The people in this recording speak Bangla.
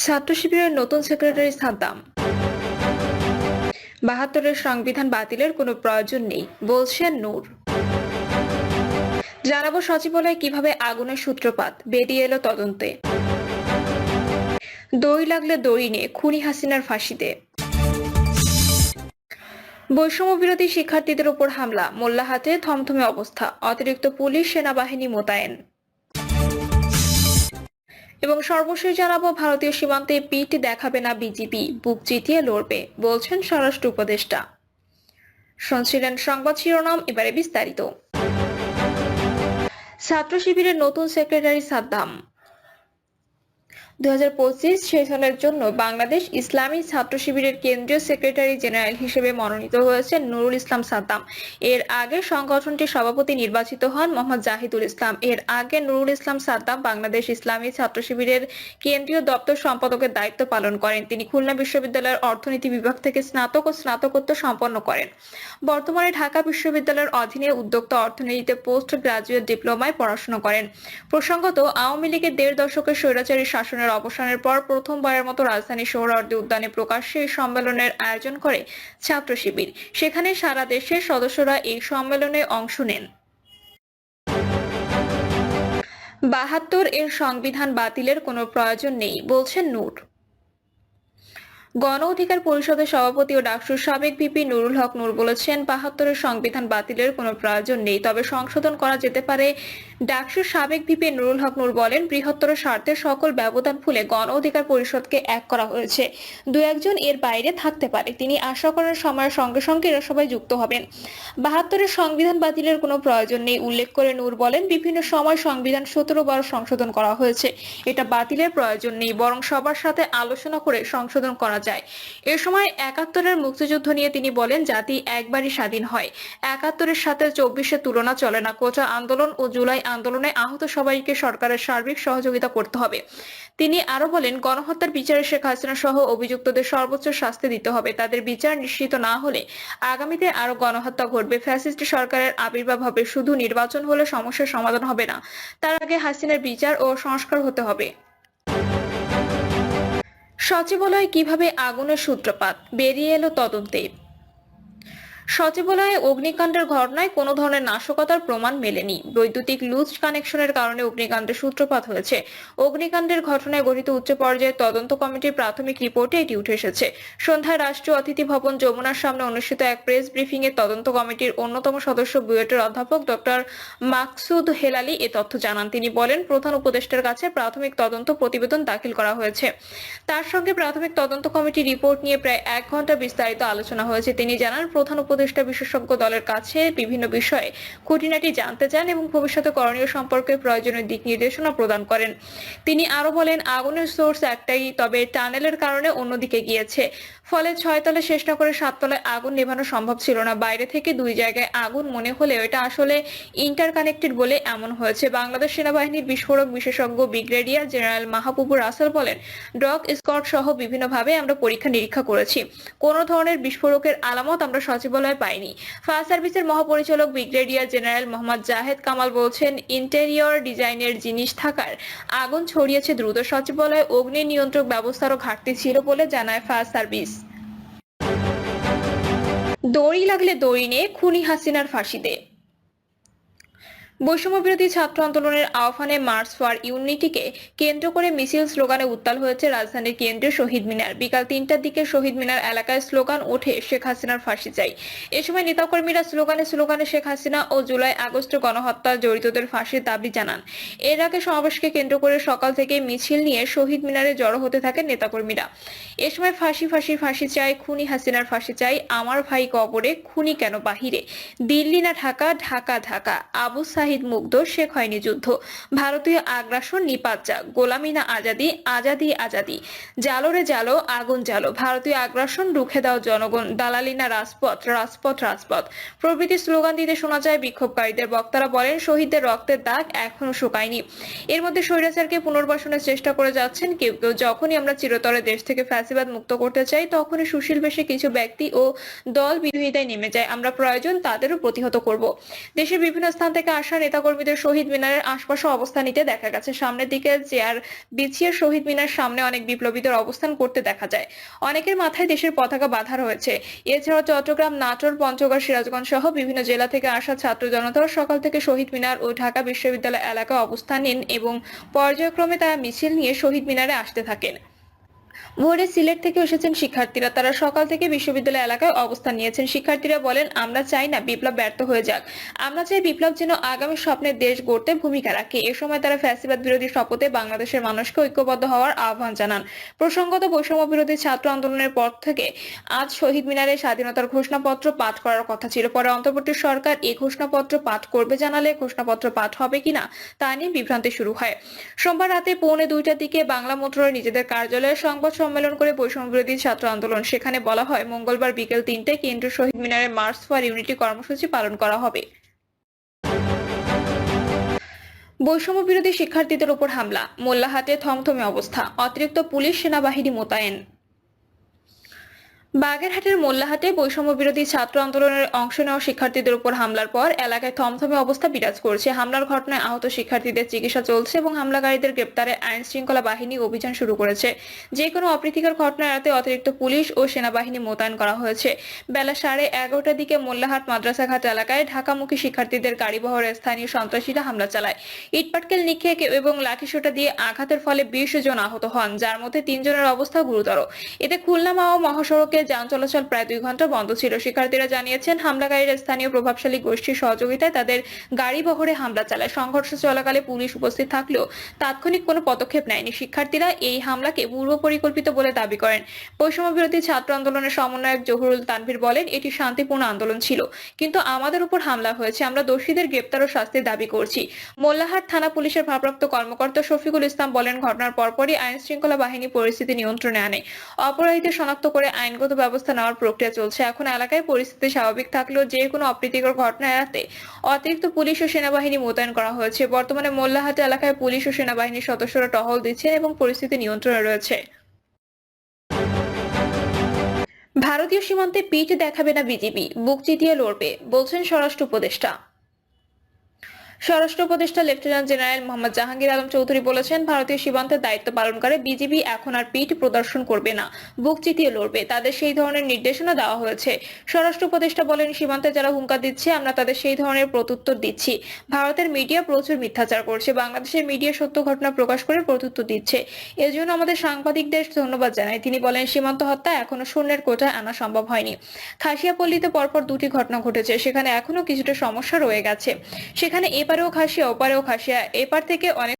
ছাত্র শিবিরের নতুন সেক্রেটারি সাদ্দাম। ৭২-এর সংবিধান বাতিলের কোনো প্রয়োজন নেই বলছেন নূর। জানাবো সচিবালয়ে কিভাবে আগুনের সূত্রপাত, বেরিয়ে এলো তদন্তে। দড়ি লাগলে দড়ি নে, খুনি হাসিনার ফাঁসিতে। বৈষম্য বিরোধী শিক্ষার্থীদের উপর হামলা, মোল্লাহাটে থমথমে অবস্থা, অতিরিক্ত পুলিশ সেনাবাহিনী মোতায়েন। এবং সর্বশেষ জানাবো ভারতীয় সীমান্তে পিঠ দেখাবে না বিজিবি, বুক চিতিয়ে লড়বে বলছেন স্বরাষ্ট্র উপদেষ্টা। শুনছিলেন সংবাদ শিরোনাম, এবারে বিস্তারিত। ছাত্র শিবিরের নতুন সেক্রেটারি সাদ্দাম। 2025 সালের জন্য বাংলাদেশ ইসলামী ছাত্র শিবিরের কেন্দ্রীয় সেক্রেটারি জেনারেল হিসেবে মনোনীত হয়েছেন নুরুল ইসলাম সাদ্দাম। এর আগে সংগঠনটির সভাপতি নির্বাচিত হন মোহাম্মদ জাহিদুল ইসলাম। এর আগে নুরুল ইসলাম সাদ্দাম বাংলাদেশ ইসলামী ছাত্র শিবিরের কেন্দ্রীয় দপ্তর সম্পাদকের দায়িত্ব পালন করেন। তিনি খুলনা বিশ্ববিদ্যালয়ের অর্থনীতি বিভাগ থেকে স্নাতক ও স্নাতকোত্তর সম্পন্ন করেন। বর্তমানে ঢাকা বিশ্ববিদ্যালয়ের অধীনে উদ্যোক্তা অর্থনীতিতে পোস্ট গ্রাজুয়েট ডিপ্লোমায় পড়াশোনা করেন। প্রসঙ্গত, আওয়ামী লীগের ১.৫ দশকের স্বৈরাচারী শাসনের অবসানের পর প্রথমবারের মতো রাজধানীর সোহরাওয়ার্দী উদ্যানে প্রকাশ্যে এই সম্মেলনের আয়োজন করে ছাত্র শিবির। সেখানে সারা দেশের সদস্যরা এই সম্মেলনে অংশ নেন। ৭২-এর সংবিধান বাতিলের কোনো প্রয়োজন নেই বলছেন নূর। গণ অধিকার পরিষদের সভাপতি ও ডাকসুর সাবেক ভিপি নুরুল হক নূর বলেছেন, ৭২-এর সংবিধান বাতিলের কোনো প্রয়োজন নেই, তবে সংশোধন করা যেতে পারে। ডাকসুর সাবেক ভিপি নুরুল হক নূর বলেন, বৃহত্তর স্বার্থে সকল ব্যবধান ভুলে গণ অধিকার পরিষদকে এক করা হয়েছে। দু একজন এর বাইরে থাকতে পারে। তিনি আশা করেন সময়ের সঙ্গে সঙ্গে এরা সবাই যুক্ত হবেন। ৭২-এর সংবিধান বাতিলের কোনো প্রয়োজন নেই উল্লেখ করে নূর বলেন, বিভিন্ন সময় সংবিধান ১৭ বার সংশোধন করা হয়েছে। এটা বাতিলের প্রয়োজন নেই, বরং সবার সাথে আলোচনা করে সংশোধন করা যায়। এ সময় ৭১-এর মুক্তিযুদ্ধ নিয়ে তিনি বলেন, জাতি একবারই স্বাধীন হয়। ৭১-এর সাথে ২৪-এর তুলনা চলে না। কোটা আন্দোলন ও জুলাই আন্দোলনে আহত সবাইকে সরকারের সার্বিক সহযোগিতা করতে হবে। তিনি আরো বলেন, গণহত্যার বিচারে শেখ হাসিনা সহ অভিযুক্তদের সর্বোচ্চ শাস্তি দিতে হবে। তাদের বিচার নিশ্চিত না হলে আগামীতে আরো গণহত্যা ঘটবে। ফ্যাসিস্ট সরকারের আবির্ভাব হবে। শুধু নির্বাচন হলে সমস্যার সমাধান হবে না, তার আগে হাসিনার বিচার ও সংস্কার হতে হবে। সচিবালয়ে কিভাবে আগুনের সূত্রপাত, বেরিয়ে এলো তদন্তে। সচিবালয়ে অগ্নিকাণ্ডের ঘটনায় কোনো ধরনের নাশকতার প্রমাণ মেলেনি। বৈদ্যুতিক লুজ কানেকশনের কারণে অগ্নিকাণ্ডের সূত্রপাত হয়েছে। অগ্নিকাণ্ডের ঘটনায় গঠিত উচ্চ পর্যায়ের তদন্ত কমিটির প্রাথমিক রিপোর্টে এটি উঠে এসেছে। সন্ধ্যায় রাষ্ট্রীয় অতিথি ভবন যমুনার সামনে অনুষ্ঠিত এক প্রেস ব্রিফিং এ তদন্ত কমিটির অন্যতম সদস্য বুয়েটের অধ্যাপক ডক্টর মাকসুদ হেলালি এ তথ্য জানান। তিনি বলেন, প্রধান উপদেষ্টার কাছে প্রাথমিক তদন্ত প্রতিবেদন দাখিল করা হয়েছে। তার সঙ্গে প্রাথমিক তদন্ত কমিটির রিপোর্ট নিয়ে প্রায় ১ ঘন্টা বিস্তারিত আলোচনা হয়েছে। তিনি জানান, প্রধান উপদেষ্টা বিশেষজ্ঞ দলের কাছে বিভিন্ন বিষয়ে খুঁটিনাটি জানতে চান এবং ভবিষ্যতে করণীয় সম্পর্কে প্রয়োজনীয় দিক নির্দেশনা প্রদান করেন। তিনি আরো বলেন, আগুনের সোর্স একটাই, তবে টানেলের কারণে অন্যদিকে গিয়েছে। ফলে ৬ তলে শেষ না করে ৭ তলায় আগুন নেভানো সম্ভব ছিল না। বাইরে থেকে ২ জায়গায় আগুন মনে হলেও এটা আসলে ইন্টারকানেক্টেড বলে এমন হয়েছে। বাংলাদেশ সেনাবাহিনীর বিস্ফোরক বিশেষজ্ঞ ব্রিগেডিয়ার জেনারেল মাহবুবুর রাসেল বলেন, ডগ স্কোয়াড সহ বিভিন্নভাবে আমরা পরীক্ষা নিরীক্ষা করেছি। কোনো ধরনের বিস্ফোরকের আলামত আমরা সচিবালয়ে পাইনি। ফায়ার সার্ভিসের মহাপরিচালক ব্রিগেডিয়ার জেনারেল মোহাম্মদ জাহেদ কামাল বলছেন, ইন্টেরিয়র ডিজাইনের জিনিস থাকার আগুন ছড়িয়েছে দ্রুত। সচিবালয়ে অগ্নি নিয়ন্ত্রক ব্যবস্থারও ঘাটতি ছিল বলে জানায় ফায়ার সার্ভিস। দড়ি লাগলে দড়ি নিয়ে, খুনি হাসিনার ফাঁসিতে। বৈষম্য বিরোধী ছাত্র আন্দোলনের আহ্বানে মার্চ ফর ইউনিটিকে কেন্দ্র করে মিছিল স্লোগানে উত্তাল হয়েছে রাজধানীর কেন্দ্রীয় শহীদ মিনার। বিকাল ৩টার দিকে শহীদ মিনার এলাকায় স্লোগান ওঠে, শেখ হাসিনার ফাঁসি চাই। এ সময় নেতাকর্মীরা স্লোগানে শেখ হাসিনা ও জুলাই আগস্টের গণহত্যা জড়িতদের ফাঁসির দাবি জানান। এর আগে সমাবেশকে কেন্দ্র করে সকাল থেকে মিছিল নিয়ে শহীদ মিনারে জড়ো হতে থাকেন নেতাকর্মীরা। এ সময় ফাঁসি ফাঁসি ফাঁসি চাই, খুনি হাসিনার ফাঁসি চাই, আমার ভাই কবরে, খুনি কেন বাহিরে, দিল্লি না ঢাকা, ঢাকা ঢাকা, আবু সাহিদ মুগ্ধ, শেখ হয়নি যুদ্ধ, ভারতীয় আগ্রাসন নিপাত যাক, গোলামি না আজাদি, আজাদি আজাদি, জালো রে জালো, আগুন জালো, ভারতীয় আগ্রাসন রুখে দাও জনগণ, দালালি না রাজপথ, রাজপথ রাজপথ প্রভৃতি স্লোগান দিতে শোনা যায় বিক্ষোভকারীদের। বক্তারা বলেন, শহীদদের রক্তের দাগ এখনো শুকায়নি। এর মধ্যে স্বৈরাচারকে পুনর্বাসনের চেষ্টা করে যাচ্ছেন কেউ কেউ। যখনই আমরা চিরতরে দেশ থেকে ফ্যাসিবাদ মুক্ত করতে চাই, তখনই সুশীল বেশে কিছু ব্যক্তি ও দল বিরোধিতায় নেমে যায়। আমরা প্রয়োজন তাদেরও প্রতিহত করব। দেশের বিভিন্ন স্থান থেকে আসা নেতাকর্মীদের শহীদ মিনারের আশপাশে অবস্থান নিতে দেখা গেছে। সামনের দিকে চেয়ার বিছিয়ে শহীদ মিনার সামনে অনেক বিপ্লবীদের অবস্থান করতে দেখা যায়। অনেকের মাথায় দেশের পতাকা বাঁধা রয়েছে। এছাড়াও চট্টগ্রাম, নাটোর, পঞ্চগড়, সিরাজগঞ্জ সহ বিভিন্ন জেলা থেকে আসা ছাত্র জনতাও সকাল থেকে শহীদ মিনার ও ঢাকা বিশ্ববিদ্যালয় এলাকায় অবস্থান নেন এবং পর্যায়ক্রমে তারা মিছিল নিয়ে শহীদ মিনারে আসতে থাকেন। ভোরে সিলেট থেকে এসেছেন শিক্ষার্থীরা। তারা সকাল থেকে বিশ্ববিদ্যালয় এলাকায় অবস্থান নিয়েছেন। শিক্ষার্থীরা বলেন, আমরা চাই না বিপ্লব ব্যর্থ হয়ে যাক। আমরা চাই বিপ্লব যেন আগামী স্বপ্নের দেশ গড়তে ভূমিকা রাখে। এ সময় তারা ফ্যাসিবাদ বিরোধী শপথে বাংলাদেশের মানুষকে ঐক্যবদ্ধ হওয়ার আহ্বান জানান। প্রসঙ্গত, বৈষম্য বিরোধী ছাত্র আন্দোলনের পর থেকে আজ শহীদ মিনারে স্বাধীনতার ঘোষণাপত্র পাঠ করার কথা ছিল। পরে অন্তর্বর্তী সরকার এই ঘোষণাপত্র পাঠ করবে জানালে ঘোষণাপত্র পাঠ হবে কিনা তা নিয়ে বিভ্রান্তি শুরু হয়। সোমবার রাতে 1:45টার দিকে বাংলা মোটরের নিজেদের কার্যালয়ে সংবাদ সম্মেলন করে বৈষম্য বিরোধী ছাত্র আন্দোলন। সেখানে বলা হয়, মঙ্গলবার বিকেল 3টায় কেন্দ্রীয় শহীদ মিনারে মার্চ ফর ইউনিটি কর্মসূচি পালন করা হবে। বৈষম্য বিরোধী শিক্ষার্থীদের উপর হামলা, মোল্লাহাটে থমথমে অবস্থা, অতিরিক্ত পুলিশ সেনাবাহিনী মোতায়েন। বাগেরহাটের মোল্লাহাটে বৈষম্য বিরোধী ছাত্র আন্দোলনের অংশ নেওয়া শিক্ষার্থীদের উপর হামলার পর এলাকায় থমথমে অবস্থা বিরাজ করছে। হামলার ঘটনায় আহত শিক্ষার্থীদের চিকিৎসা চলছে এবং হামলাকারীদের গ্রেপ্তারে আইন শৃঙ্খলা বাহিনী অভিযান শুরু করেছে। যে কোনো অপ্রীতিকর ঘটনা এড়াতে অতিরিক্ত পুলিশ ও সেনাবাহিনী মোতায়েন করা হয়েছে। বেলা 11:30টার দিকে মোল্লাহাট মাদ্রাসাঘাট এলাকায় ঢাকামুখী শিক্ষার্থীদের গাড়িবহরে স্থানীয় সন্ত্রাসীরা হামলা চালায়। ইটপাটকেল নিক্ষেপ এবং লাঠিসোঁটা দিয়ে আঘাতের ফলে 20 জন আহত হন, যার মধ্যে 3 জনের অবস্থা গুরুতর। এতে খুলনা মাও মহাসড়কে যান চলাচল প্রায় 2 ঘন্টা বন্ধ ছিল। শিক্ষার্থীরা জানিয়েছেন, হামলাকারীরা স্থানীয় প্রভাবশালী গোষ্ঠীর সহযোগিতায় তাদের গাড়ি বহরে হামলা চালায়। সংঘর্ষ চলাকালে পুলিশ উপস্থিত থাকলেও তাৎক্ষণিক কোনো পদক্ষেপ নেয়নি। শিক্ষার্থীরা এই হামলাকে পূর্ব পরিকল্পিত বলে দাবি করেন। বৈষম্য বিরোধী ছাত্র আন্দোলনের সমন্বয়ক জহুরুল তানভীর বলেন, এটি শান্তিপূর্ণ আন্দোলন ছিল, কিন্তু আমাদের উপর হামলা হয়েছে। আমরা দোষীদের গ্রেপ্তার ও শাস্তির দাবি করছি। মোল্লাহাট থানা পুলিশের ভারপ্রাপ্ত কর্মকর্তা শফিকুল ইসলাম বলেন, ঘটনার পরপরই আইন শৃঙ্খলা বাহিনী পরিস্থিতি নিয়ন্ত্রণে আনে। অপরাধীদের শনাক্ত করে আইনগত ব্যবস্থা নেওয়ার প্রক্রিয়া চলছে। এখন এলাকায় পরিস্থিতি স্বাভাবিক থাকলেও যে কোনো অপ্রীতিকর ঘটনা এড়াতে অতিরিক্ত পুলিশ ও সেনাবাহিনী মোতায়েন করা হয়েছে। বর্তমানে মোল্লাহাট এলাকায় পুলিশ ও সেনাবাহিনীর সদস্যরা টহল দিচ্ছেন এবং পরিস্থিতি নিয়ন্ত্রণে রয়েছে। ভারতীয় সীমান্তে পিঠ দেখাবে না বিজিবি, বুক চিতিয়ে লড়বে, বলছেন স্বরাষ্ট্র উপদেষ্টা। স্বরাষ্ট্র উপদেষ্টা লেফটেন্যান্ট জেনারেল মোহাম্মদ জাহাঙ্গীর আলম চৌধুরী বলেছেন, ভারতীয় সীমান্তের দায়িত্ব পালনকারী বিজিবি এখন আর পিঠ প্রদর্শন করবে না, বুক চিতিয়ে লড়বে। তাদের সেই ধরনের নির্দেশনা দেওয়া হয়েছে। স্বরাষ্ট্র উপদেষ্টা বলেন, সীমান্তে যারা হুঙ্কার দিচ্ছে আমরা তাদের সেই ধরনের প্রত্যুত্তর দিচ্ছি। ভারতের মিডিয়া প্রচুর মিথ্যাচার করছে, বাংলাদেশের মিডিয়া সত্য ঘটনা প্রকাশ করে প্রত্যুত্তর দিচ্ছে। এর জন্য আমাদের সাংবাদিকদের ধন্যবাদ জানাই। তিনি বলেন, সীমান্ত হত্যা এখনো শূন্যের কোটায় আনা সম্ভব হয়নি। খাসিয়াপল্লীতে পরপর 2টি ঘটনা ঘটেছে, সেখানে এখনো কিছুটা সমস্যা রয়ে গেছে। সেখানে এপারেও খাসিয়া ওপারেও খাসিয়া, এপার থেকে অনেক